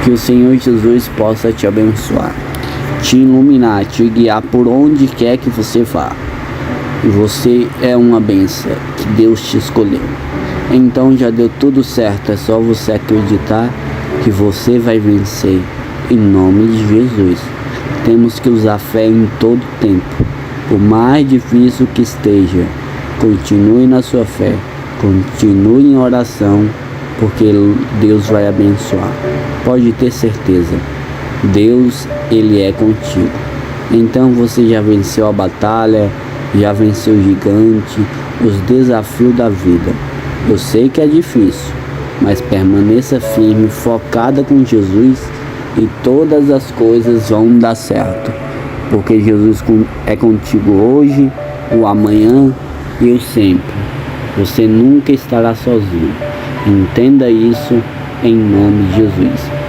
Que o Senhor Jesus possa te abençoar, te iluminar, te guiar por onde quer que você vá. E você é uma bênção que Deus te escolheu. Então já deu tudo certo, é só você acreditar que você vai vencer em nome de Jesus. Temos que usar fé em todo tempo, por mais difícil que esteja. Continue na sua fé, continue em oração, porque Deus vai abençoar. Pode ter certeza, Deus, Ele é contigo. Então você já venceu a batalha, já venceu o gigante, os desafios da vida. Eu sei que é difícil, mas permaneça firme, focada com Jesus, e todas as coisas vão dar certo, porque Jesus é contigo hoje, o amanhã e o sempre. Você nunca estará sozinho. Entenda isso em nome de Jesus.